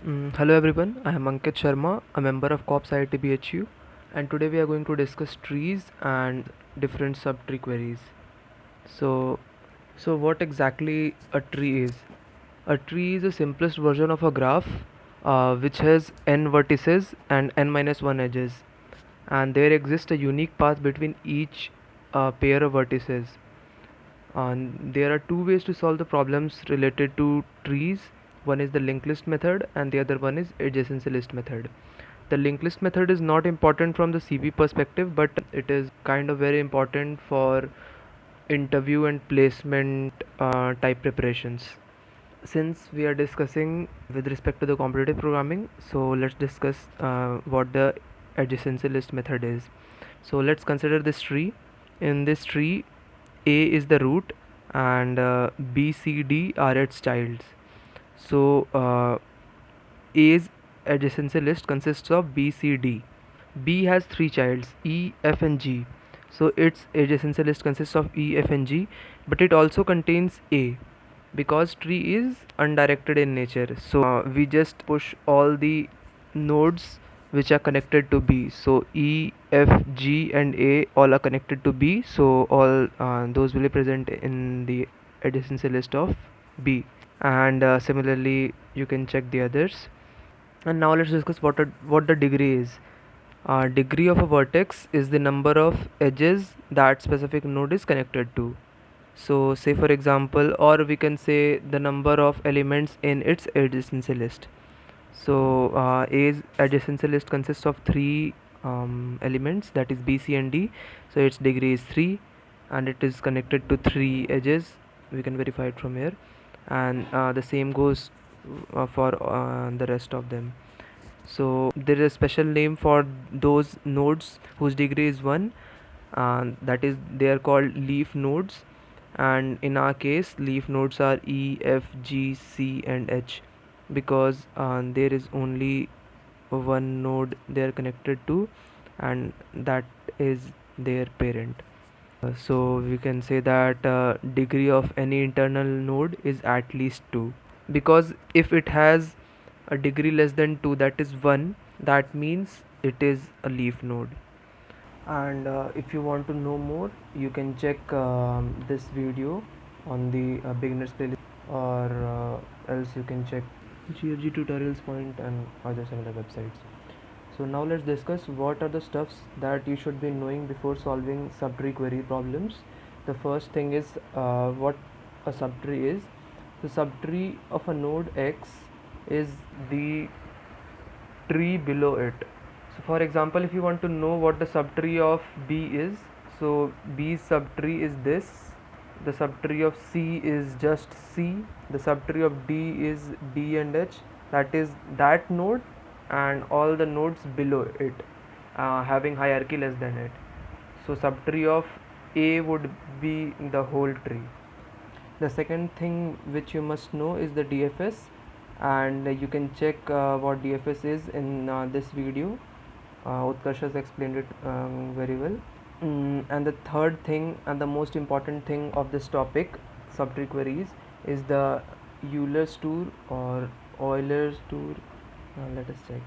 Hello everyone, I am Ankit Sharma, a member of COPS IIT BHU, and today we are going to discuss trees and different subtree queries. So, so what exactly a tree is? A tree is the simplest version of a graph which has n vertices and n minus 1 edges, and there exists a unique path between each pair of vertices. And there are two ways to solve the problems related to trees. One is the linked list method and the other one is adjacency list method. The linked list method is not important from the CV perspective, but it is kind of very important for interview and placement type preparations. Since we are discussing with respect to the competitive programming, so let's discuss what the adjacency list method is. So let's consider this tree. In this tree, A is the root and B, C, D are its childs. So A's adjacency list consists of B, C, D. B has three childs, E, F, and G. So its adjacency list consists of E, F, and G, but it also contains A because tree is undirected in nature. So we just push all the nodes which are connected to B. So E, F, G, and A all are connected to B. So all those will be present in the adjacency list of B. And similarly, you can check the others. And now let's discuss what the degree is. Degree of a vertex is the number of edges that specific node is connected to. So say for example, or we can say the number of elements in its adjacency list. So A's adjacency list consists of three elements, that is B, C, and D. So its degree is 3 and it is connected to 3 edges. We can verify it from here, and the same goes for the rest of them. So there is a special name for those nodes whose degree is 1, that is they are called leaf nodes, and in our case leaf nodes are E, F, G, C, and H because there is only one node they are connected to, and that is their parent. So we can say that degree of any internal node is at least 2, because if it has a degree less than 2, that is 1, that means it is a leaf node. And if you want to know more, you can check this video on the beginners playlist, or else you can check GRG tutorials point and other similar websites. So now let's discuss what are the stuffs that you should be knowing before solving subtree query problems. The first thing is what a subtree is. The subtree of a node X is the tree below it. So for example, if you want to know what the subtree of B is, so B's subtree is this. The subtree of C is just C. The subtree of D is D and H. That is that node and all the nodes below it, having hierarchy less than it. So subtree of A would be the whole tree. The second thing which you must know is the DFS, and you can check what DFS is in this video. Utkarsh has explained it very well. And the third thing and the most important thing of this topic, subtree queries, is the Euler's tour or Euler's tour. Let us check.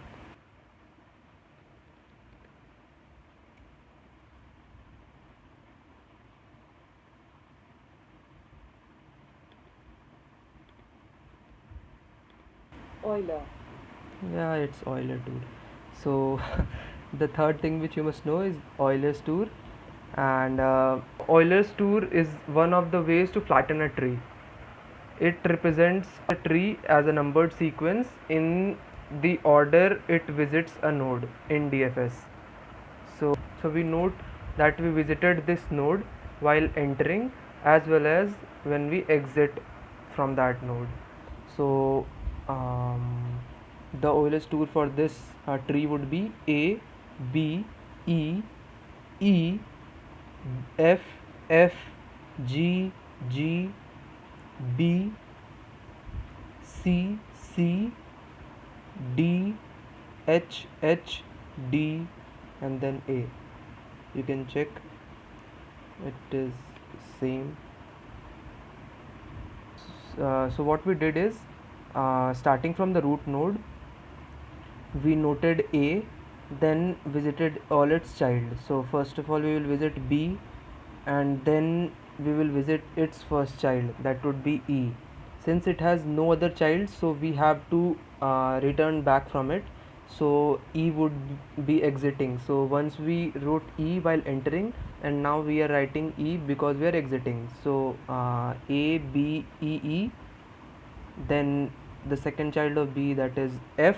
Euler. Yeah, it's Euler tour. So the third thing which you must know is Euler's tour, and Euler's tour is one of the ways to flatten a tree. It represents a tree as a numbered sequence in the order it visits a node in DFS. So we note that we visited this node while entering as well as when we exit from that node. So the Euler's tour for this tree would be A, B, E, E, F, F, G, G, B, C, C, D, H, H, D, and then A. You can check it is same. So what we did is, starting from the root node, we noted A, then visited all its child. So first of all we will visit B, and then we will visit its first child, that would be E. Since it has no other child, so we have to return back from it, so E would be exiting. So once we wrote E while entering, and now we are writing E because we are exiting. So A, B, E, E, then the second child of B, that is F.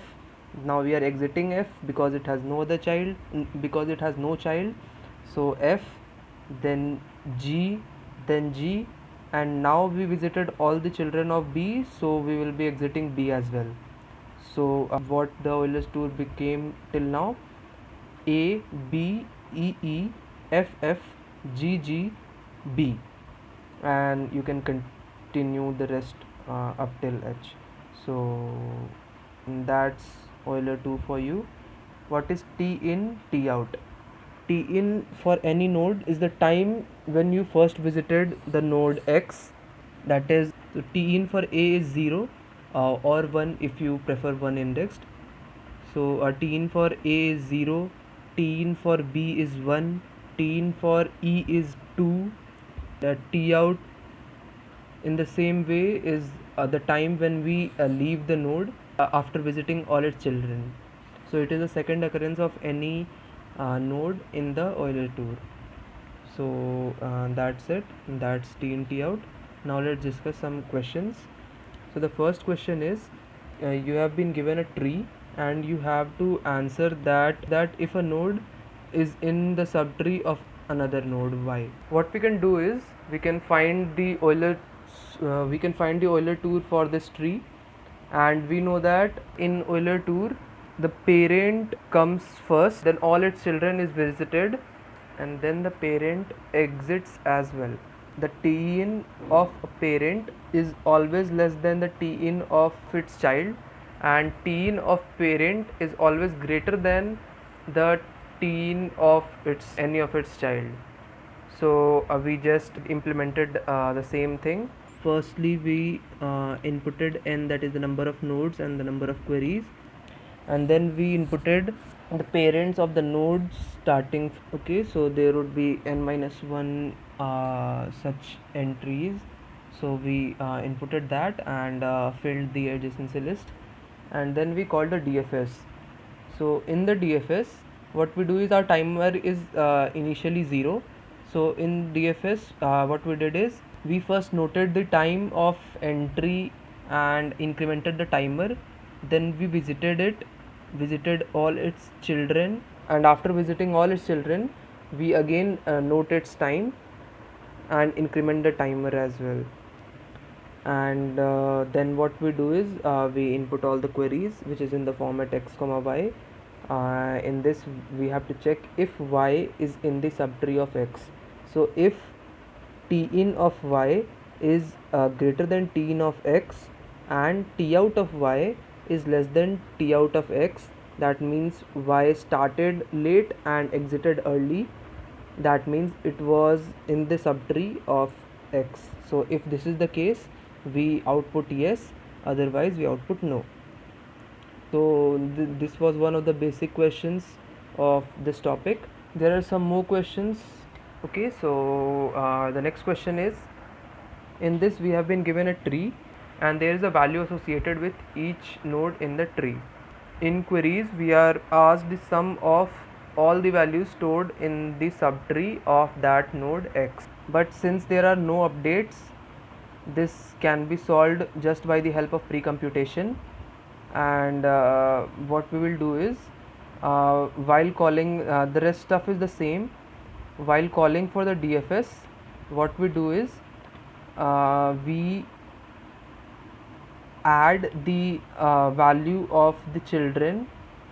Now we are exiting F because it has no other child, because it has no child. So F, then G, then G, and now we visited all the children of B, so we will be exiting B as well. So what the Euler's tour became till now: A, B, E, E, F, F, G, G, B, and you can continue the rest up till H. So that's Euler 2 for you. What is T in, T out? T in for any node is the time when you first visited the node X, that is, so T in for A is 0 or 1 if you prefer 1 indexed. So T in for A is 0, T in for B is 1, T in for E is 2. T out in the same way is the time when we leave the node after visiting all its children. So it is the second occurrence of any node in the Euler tour. So that's it, that's T in, T out. Now let's discuss some questions. So the first question is, you have been given a tree and you have to answer that if a node is in the subtree of another node, why? What we can do is we can find the Euler tour for this tree, and we know that in Euler tour the parent comes first, then all its children is visited, and then the parent exits as well. The T in of a parent is always less than the T in of its child, and T in of parent is always greater than the T in of any of its child. So we just implemented the same thing. Firstly we inputted n, that is the number of nodes and the number of queries, and then we inputted the parents of the nodes starting. Okay, so there would be n minus 1 such entries, so we inputted that and filled the adjacency list, and then we called the DFS. So in the DFS what we do is our timer is initially 0. So in DFS what we did is we first noted the time of entry and incremented the timer, then we visited all its children, and after visiting all its children we again note its time and increment the timer as well. And then what we do is we input all the queries which is in the format x comma y. In this we have to check if y is in the subtree of x. So if T in of y is greater than T in of x and T out of y is less than T out of x, that means y started late and exited early, that means it was in the subtree of x. So if this is the case we output yes, otherwise we output no. So this was one of the basic questions of this topic. There are some more questions. Okay, so the next question is, in this we have been given a tree and there is a value associated with each node in the tree. In queries we are asked the sum of all the values stored in the subtree of that node x, but since there are no updates, this can be solved just by the help of pre-computation. And what we will do is while calling the rest stuff is the same. While calling for the DFS, what we do is we add the value of the children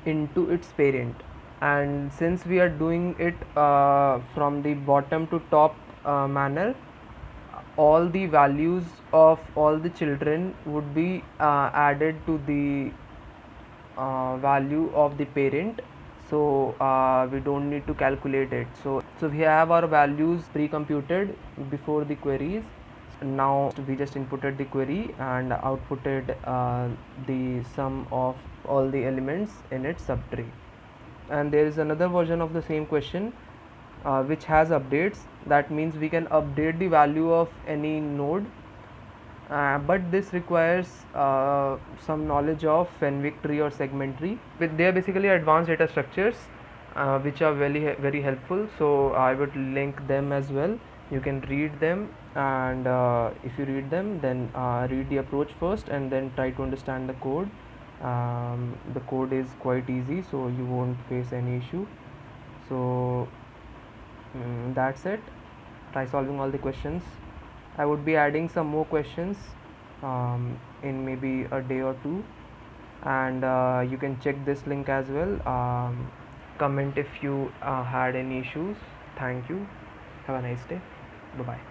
into its parent, and since we are doing it from the bottom to top manner, all the values of all the children would be added to the value of the parent. So we don't need to calculate it. So we have our values pre-computed before the queries. now we just inputted the query and outputted the sum of all the elements in its subtree. And there is another version of the same question which has updates. That means we can update the value of any node, but this requires some knowledge of Fenwick tree or segment tree. They are basically advanced data structures which are very helpful. So I would link them as well. You can read them, and if you read them, then read the approach first and then try to understand the code. The code is quite easy, so you won't face any issue. So that's it. Try solving all the questions. I would be adding some more questions in maybe a day or two, and you can check this link as well. Comment if you had any issues. Thank you. Have a nice day. Bye bye.